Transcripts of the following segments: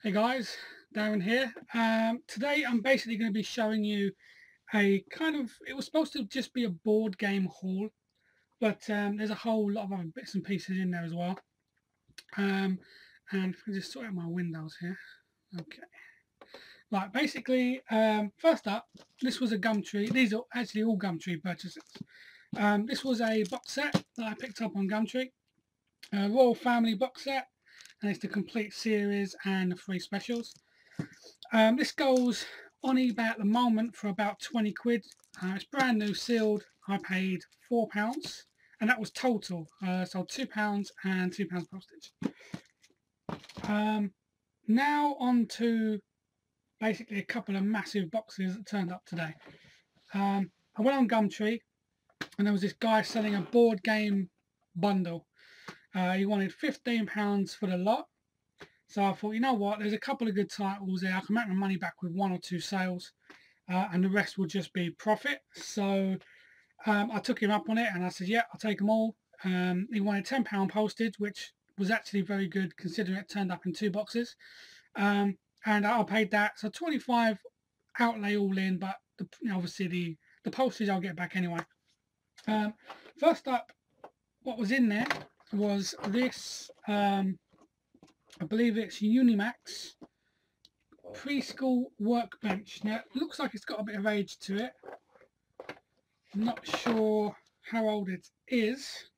Hey guys, Darren here. Today I'm basically going to be showing you it was supposed to just be a board game haul, but there's a whole lot of other bits and pieces in there as well. And if I just sort out my windows here. Okay. Right, basically, first up, this was a Gumtree. These are actually all Gumtree purchases. This was a box set that I picked up on Gumtree. A Royal Family box set, and it's the complete series and the 3 specials. This goes on eBay at the moment for about 20 quid. It's brand new sealed. I paid £4 and that was total. So £2 and £2 postage. Now on to basically a couple of massive boxes that turned up today. I went on Gumtree and there was this guy selling a board game bundle. He wanted £15 for the lot. So I thought, you know what, there's a couple of good titles there. I can make my money back with 1 or 2 sales, and the rest will just be profit. So I took him up on it and I said, yeah, I'll take them all. He wanted £10 postage, which was actually very good considering it turned up in 2 boxes. And I paid that. So 25 outlay all in, but obviously the postage I'll get back anyway. First up, what was in there was this... I believe it's Unimax preschool workbench. Now, it looks like it's got a bit of age to it. I'm not sure how old it is.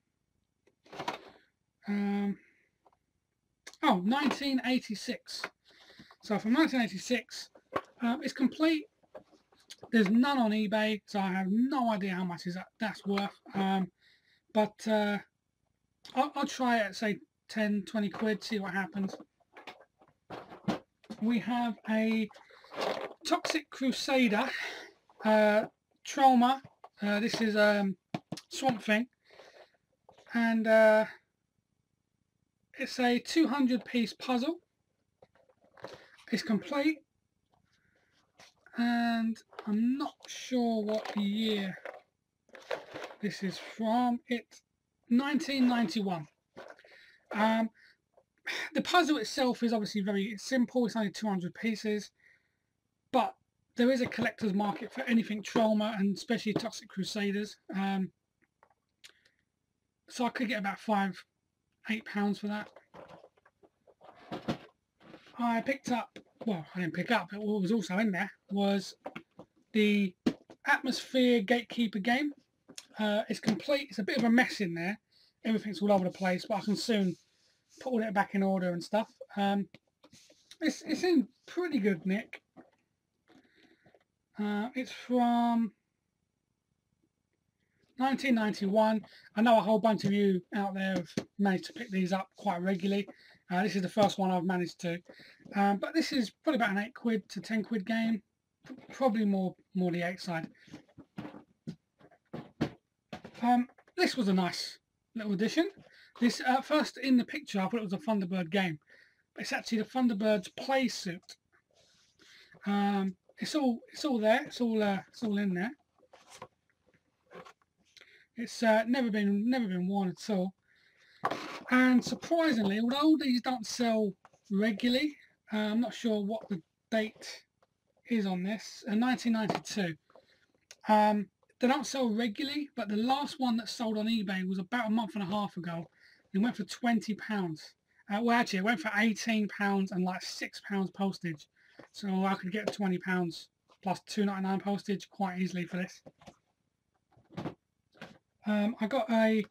1986. So from 1986, it's complete. There's none on eBay, so I have no idea how much that's worth. But I'll try it at say 10, 20 quid, see what happens. We have a Toxic Crusader Trauma. This is Swamp Thing, and it's a 200-piece puzzle. It's complete, and I'm not sure what year this is from. It's 1991. The puzzle itself is obviously very simple. It's only 200 pieces, but there is a collector's market for anything Trauma, and especially Toxic Crusaders. So I could get about £8 for that. I picked up, well, I didn't pick up, but what was also in there was the Atmosphere Gatekeeper game. It's complete. It's a bit of a mess in there. Everything's all over the place, but I can soon put all it back in order and stuff. It's in pretty good nick. It's from 1991. I know a whole bunch of you out there have managed to pick these up quite regularly. This is the first one I've managed to. But this is probably about an 8 quid to 10 quid game. Probably more the 8 side. This was a nice little addition. This first in the picture I thought it was a Thunderbird game, but it's actually the Thunderbirds Playsuit. It's all there. It's all in there. It's never been worn at all. And surprisingly, although these don't sell regularly, I'm not sure what the date is on this. 1992. They don't sell regularly, but the last one that sold on eBay was about a month and a half ago. It went for £20. Well, actually, it went for £18 and like £6 postage. So I could get £20 plus £2.99 postage quite easily for this. I got a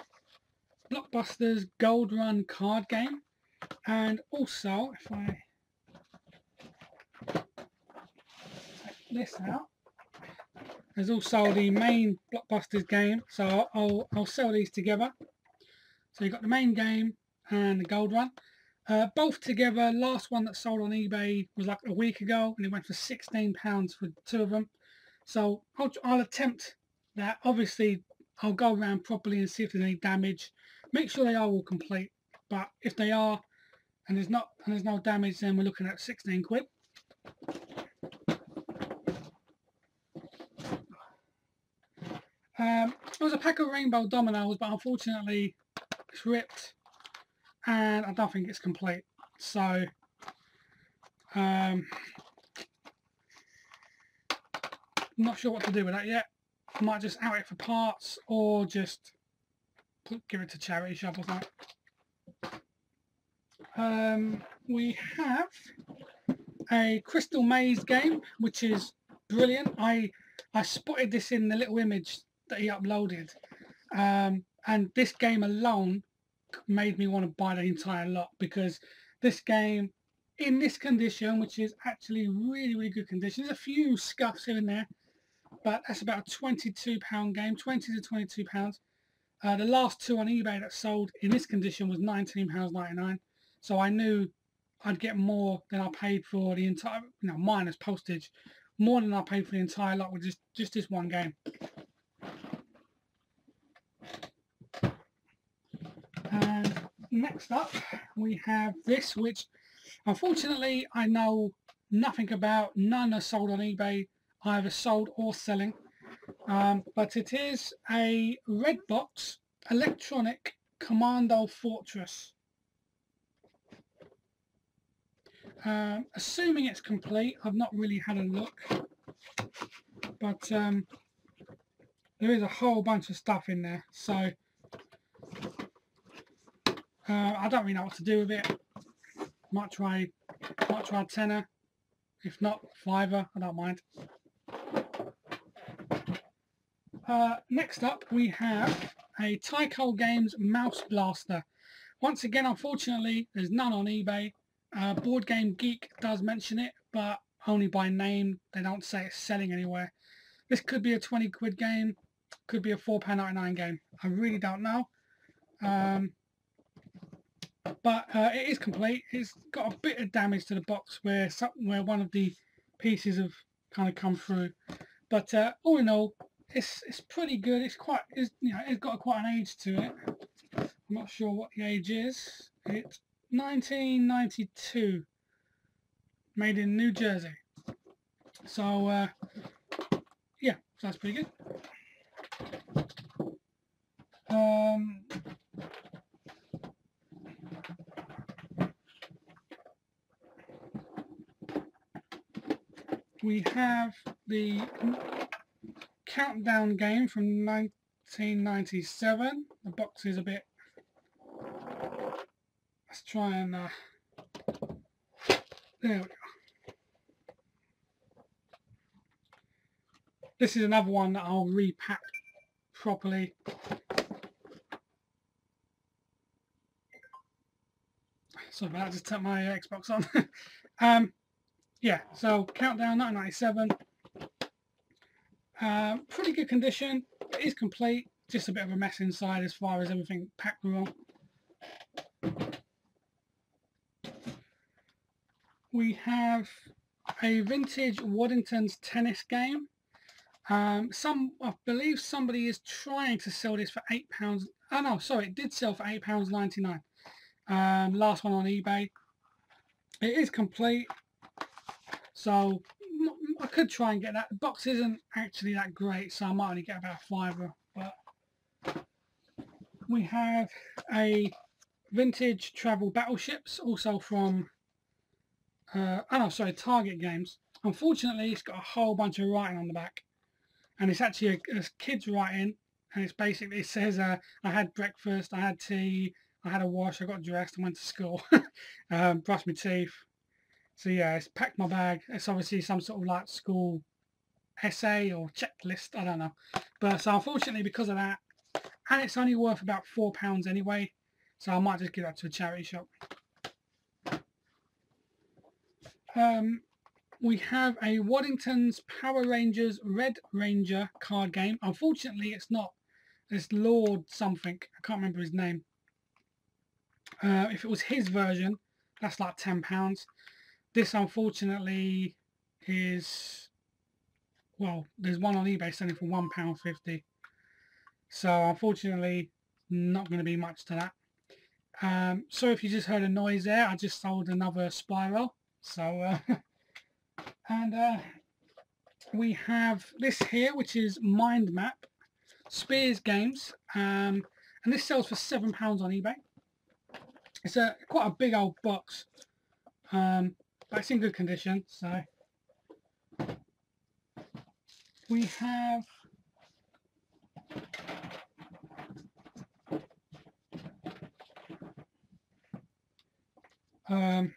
Blockbusters Gold Run card game, and also if I take this out, there's also the main Blockbusters game. So I'll sell these together. So you've got the main game and the Gold Run. Both together. Last one that sold on eBay was like a week ago, and it went for £16 for the 2 of them. So I'll attempt that. Obviously, I'll go around properly and see if there's any damage. Make sure they are all complete. But if they are, and there's no damage, then we're looking at 16 quid. There was a pack of rainbow dominoes, but unfortunately it's ripped and I don't think it's complete. So I'm not sure what to do with that yet. I might just out it for parts or just give it to charity shop or something. We have a Crystal Maze game, which is brilliant. I spotted this in the little image that he uploaded, and this game alone made me want to buy the entire lot, because this game in this condition, which is actually really good condition, there's a few scuffs here and there, but that's about a £22 game, 20 to £22. The last two on eBay that sold in this condition was £19.99, so I knew I'd get more than I paid for the entire, minus postage, more than I paid for the entire lot with just this one game. And next up we have this, which unfortunately I know nothing about. None are sold on eBay, either sold or selling, but it is a red box electronic commando fortress. Assuming it's complete, I've not really had a look, but there is a whole bunch of stuff in there, so I don't really know what to do with it. Might try a tenner, if not fiver, I don't mind. Next up we have a TieKool Games Mouse Blaster. Once again, unfortunately, there's none on eBay. Board Game Geek does mention it, but only by name. They don't say it's selling anywhere. This could be a 20 quid game, could be a £4.99 game. I really don't know. But it is complete. It's got a bit of damage to the box where one of the pieces have kind of come through. But all in all, it's pretty good. It's got quite an age to it. I'm not sure what the age is. It's 1992, made in New Jersey. So yeah, so that's pretty good. We have the Countdown game from 1997. The box is a bit... Let's try and... there we go. This is another one that I'll repack properly. Sorry about that, I just turned my Xbox on. Yeah, so Countdown 1997. Pretty good condition. It is complete. Just a bit of a mess inside as far as everything packed wrong. We have a vintage Waddington's tennis game. I believe somebody is trying to sell this for £8. Oh no, sorry, it did sell for £8.99. Last one on eBay. It is complete, so I could try and get that. The box isn't actually that great, so I might only get about a fiver. But we have a vintage travel battleships, also from Target Games. Unfortunately, it's got a whole bunch of writing on the back, and it's actually a kid's writing, and it says I had breakfast, I had tea, I had a wash, I got dressed, I went to school, brushed my teeth. So yeah, it's packed my bag. It's obviously some sort of like school essay or checklist, I don't know. But so unfortunately, because of that, and it's only worth about £4 anyway, so I might just give that to a charity shop. We have a Waddington's Power Rangers Red Ranger card game. Unfortunately, it's not. It's Lord something. I can't remember his name. If it was his version, that's like £10. This, unfortunately, is... Well, there's one on eBay selling for £1.50. So, unfortunately, not going to be much to that. So if you just heard a noise there, I just sold another Spyro. So, and we have this here, which is Mind Map, Spears Games, and this sells for £7 on eBay. It's quite a big old box. but it's in good condition. So we have I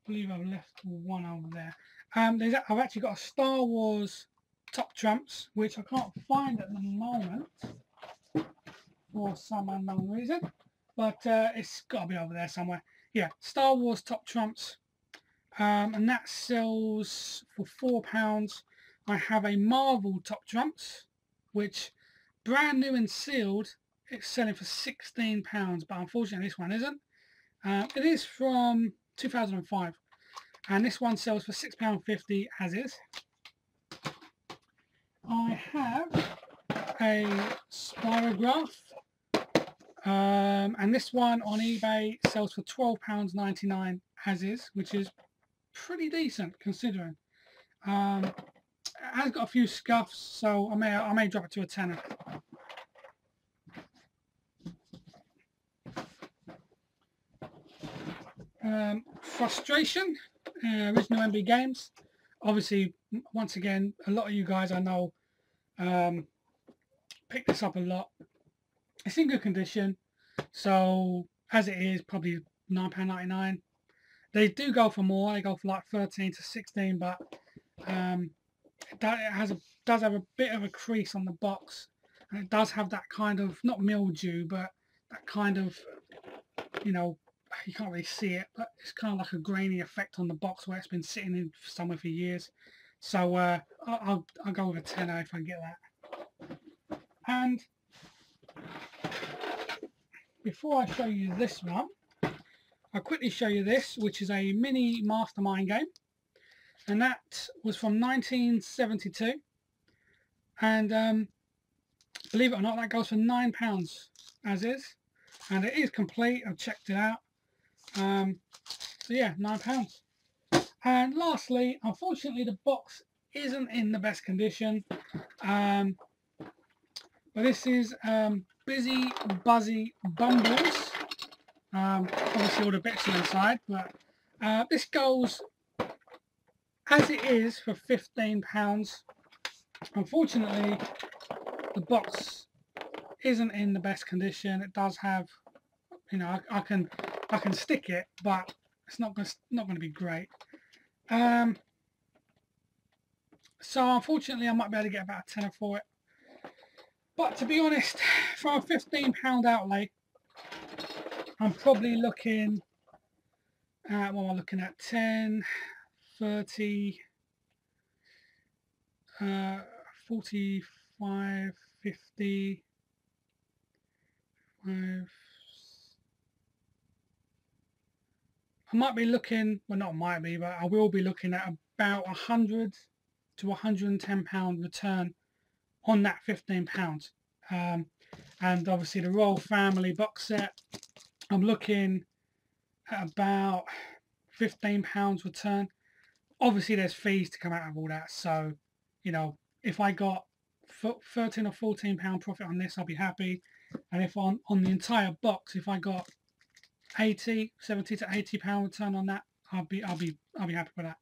believe I've left one over there. I've actually got a Star Wars Top Trumps, which I can't find at the moment for some unknown reason, but it's got to be over there somewhere. Yeah, Star Wars Top Trumps, and that sells for £4. I have a Marvel Top Trumps, which brand new and sealed, it's selling for £16, but unfortunately this one isn't. It is from 2005, and this one sells for £6.50 as is. I have a Spirograph, and this one on eBay sells for £12.99 as is, which is pretty decent considering. It has got a few scuffs, so I may drop it to a tenner. Frustration, original MB Games. Obviously, once again, a lot of you guys I know pick this up a lot. It's in good condition, so as it is, probably £9.99. They do go for more. They go for like 13 to 16, but it does have a bit of a crease on the box, and it does have that kind of, not mildew, but that kind of, you know, you can't really see it, but it's kind of like a grainy effect on the box where it's been sitting in somewhere for years. So I'll go with a tenner if I get that. And before I show you this one, I'll quickly show you this, which is a mini Mastermind game, and that was from 1972, and believe it or not, that goes for £9 as is, and it is complete. I've checked it out. So yeah, £9. And lastly, unfortunately, the box isn't in the best condition, but this is Busy Buzzy Bumbles. Obviously all the bits are inside, but this goes as it is for £15. Unfortunately, the box isn't in the best condition. It does have, you know, I can stick it, but it's not going to be great. So unfortunately, I might be able to get about a tenner for it. But to be honest, for a £15 outlay, I'm probably looking at, what am I looking at, 10, 30, 45, 50, 5. I might be looking, well not might be, but I will be looking at about £100 to £110 return on that £15. And obviously the Royal Family box set, I'm looking at about £15 return. Obviously there's fees to come out of all that, so you know, if I got £13 or £14 profit on this, I'll be happy. And if on the entire box, if I got 70 to £80 return on that, I'll be happy with that.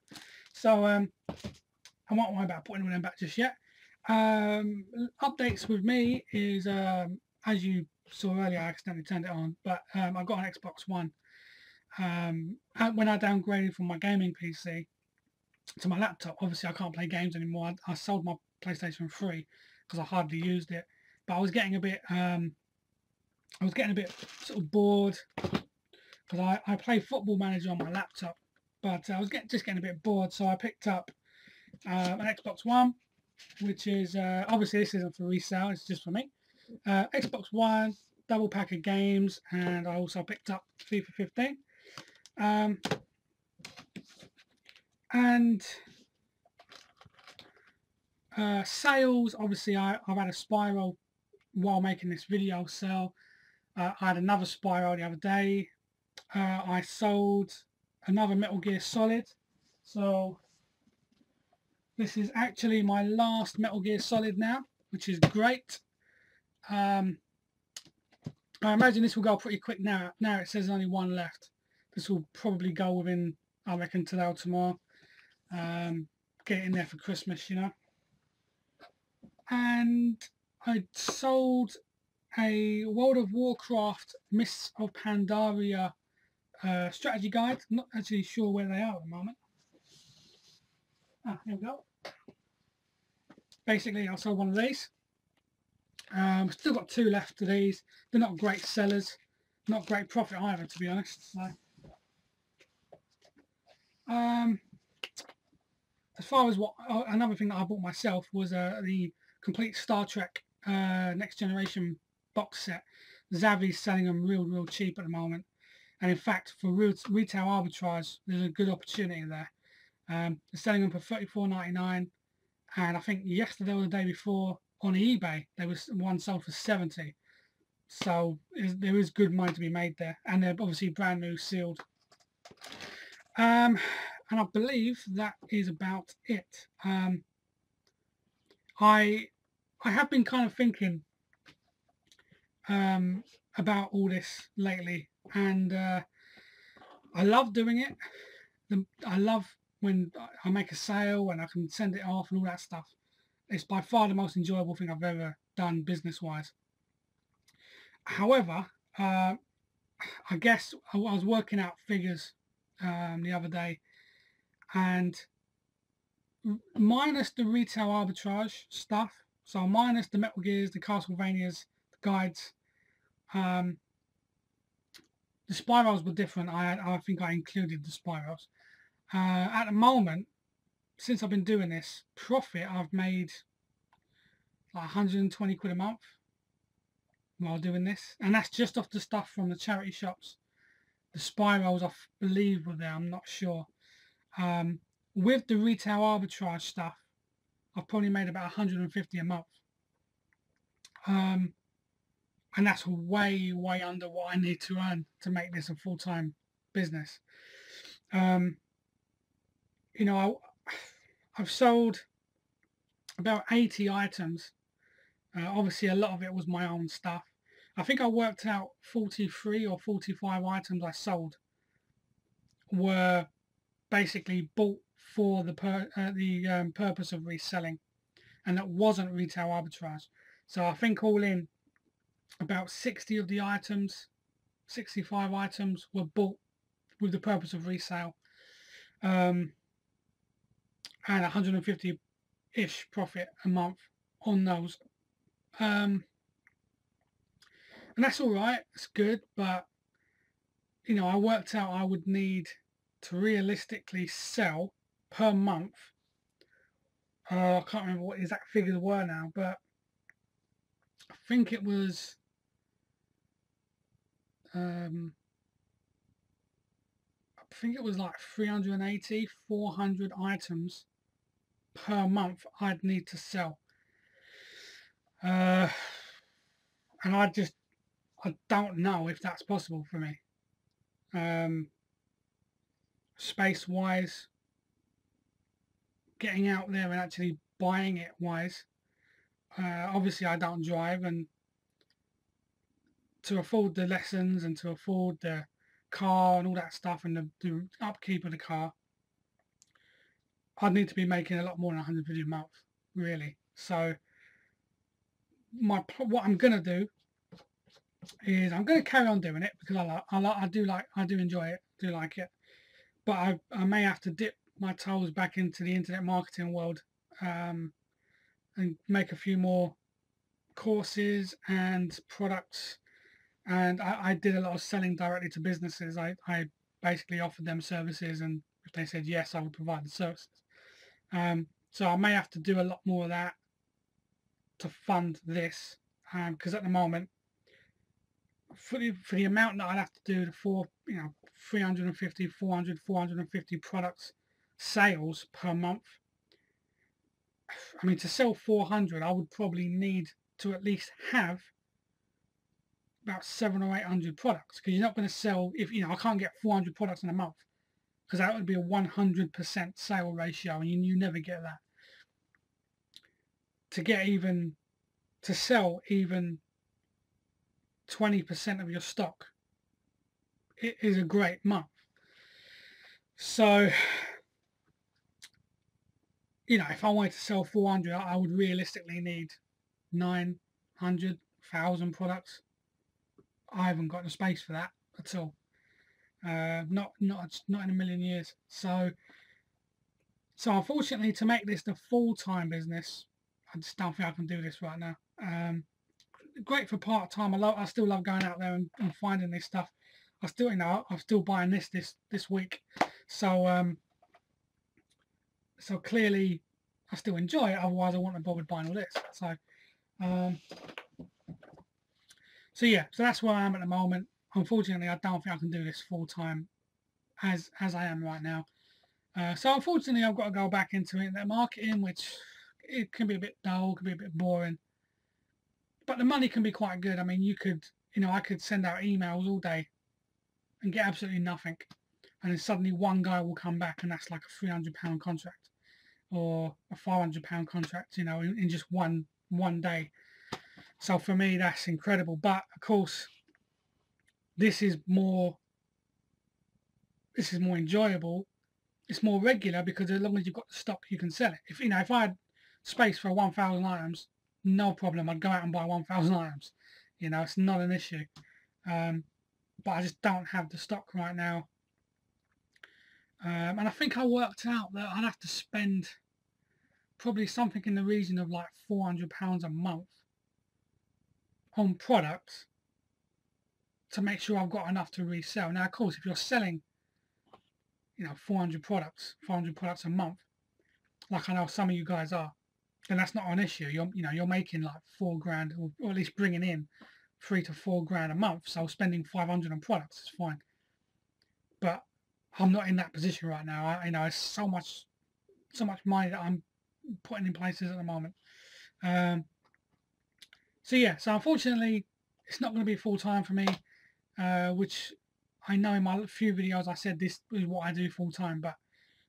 So I won't worry about putting them back just yet. Updates with me is, as you saw earlier, I accidentally turned it on, but I got an Xbox One. When I downgraded from my gaming PC to my laptop, obviously I can't play games anymore. I sold my PlayStation 3 because I hardly used it, but I was getting a bit sort of bored, because I play Football Manager on my laptop, but I was just getting a bit bored, so I picked up an Xbox One, which is obviously this isn't for resale, it's just for me. Xbox One, double pack of games, and I also picked up FIFA 15. And sales, obviously I've had a Spyro while making this video sell. I had another Spyro the other day. I sold another Metal Gear Solid, so this is actually my last Metal Gear Solid now, which is great. I imagine this will go pretty quick now. Now it says only one left, This will probably go within, I reckon, today or tomorrow. Get it in there for Christmas, you know. And I sold a World of Warcraft Mists of Pandaria strategy guide. I'm not actually sure where they are at the moment. Here we go. Basically, I sold one of these. Still got 2 left of these. They're not great sellers, not great profit either, to be honest. So, as far as what another thing that I bought myself was the complete Star Trek Next Generation box set. Zavi's selling them real cheap at the moment, and in fact, for retail arbitrage, there's a good opportunity there. They're selling them for $34.99, and I think yesterday or the day before on eBay there was one sold for $70. So there is good money to be made there, and they're obviously brand new, sealed. And I believe that is about it. I have been kind of thinking about all this lately, and I love doing it. I love when I make a sale and I can send it off and all that stuff. It's by far the most enjoyable thing I've ever done business-wise. However, I guess I was working out figures the other day, and minus the retail arbitrage stuff, so minus the Metal Gears, the Castlevanias, the guides, the spirals were different. I think I included the spirals. At the moment, since I've been doing this, profit I've made like 120 quid a month while doing this, and that's just off the stuff from the charity shops. The spirals, I believe, were there. I'm not sure. With the retail arbitrage stuff, I've probably made about 150 a month, and that's way under what I need to earn to make this a full-time business. You know, I've sold about 80 items. Obviously, a lot of it was my own stuff. I think I worked out 43 or 45 items I sold were basically bought for the purpose of reselling, and that wasn't retail arbitrage. So I think all in, about 60 of the items, 65 items were bought with the purpose of resale, and 150-ish profit a month on those. And that's all right, it's good, but you know, I worked out I would need to realistically sell per month. I can't remember what the exact figures were now, but I think it was like 380, 400 items per month I'd need to sell. And I don't know if that's possible for me. Space-wise, getting out there and actually buying it wise. Obviously I don't drive, and to afford the lessons and to afford the car and all that stuff and the upkeep of the car, I'd need to be making a lot more than 150 a month, really. So what I'm gonna do is I'm gonna carry on doing it because I do enjoy it, do like it, but I may have to dip my toes back into the internet marketing world, and make a few more courses and products. And I did a lot of selling directly to businesses. I basically offered them services, and if they said yes, I would provide the services. So I may have to do a lot more of that to fund this, because at the moment, for the amount that I'd have to do for 350, 400, 450 products sales per month, I mean, to sell 400, I would probably need to at least have about 700 or 800 products, because you're not going to sell, if I can't get 400 products in a month, because that would be a 100% sale ratio, and you never get that. To sell even 20% of your stock, it is a great month. So, you know, if I wanted to sell 400, I would realistically need 900,000 products. I haven't got the space for that at all. Not in a million years. So unfortunately, to make this the full-time business, I just don't think I can do this right now. Great for part-time. I still love going out there and finding this stuff. I still, you know, I'm still buying this week. So so clearly, I still enjoy it. Otherwise, I wouldn't have bothered buying all this. Um, so yeah, so that's where I am at the moment. Unfortunately, I don't think I can do this full-time as I am right now. So unfortunately, I've got to go back into internet marketing, which it can be a bit dull, can be a bit boring, but the money can be quite good. I mean, I could send out emails all day and get absolutely nothing, and then suddenly one guy will come back, and that's like a £300 contract or a £500 contract, you know, in just one day. So for me, that's incredible. But of course, this is more enjoyable. It's more regular because as long as you've got the stock, you can sell it. If I had space for 1,000 items, no problem. I'd go out and buy 1,000 items. You know, it's not an issue. But I just don't have the stock right now. And I think I worked out that I'd have to spend probably something in the region of like £400 a month on products to make sure I've got enough to resell. Now, of course, if you're selling, 400 products a month, like I know some of you guys are, then that's not an issue. You're making like £4,000, or at least bringing in £3,000 to £4,000 a month. So spending 500 on products is fine. But I'm not in that position right now. It's so much money that I'm putting in places at the moment. So yeah, so unfortunately, it's not going to be full time for me, which I know in my few videos I said this is what I do full time, but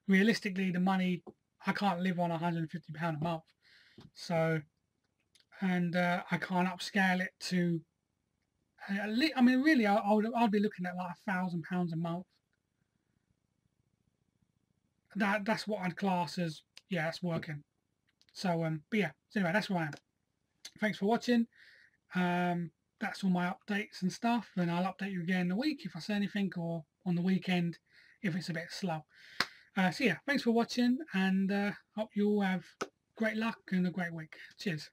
realistically, the money, I can't live on £150 a month. So, and I can't upscale it to. I mean, really, I'd be looking at like £1,000 a month. That's what I'd class as, yeah, that's working. So but yeah, so anyway, that's where I am. Thanks for watching. That's all my updates and stuff, and I'll update you again in the week if I say anything, or on the weekend if it's a bit slow. So yeah, thanks for watching, and hope you all have great luck and a great week. Cheers.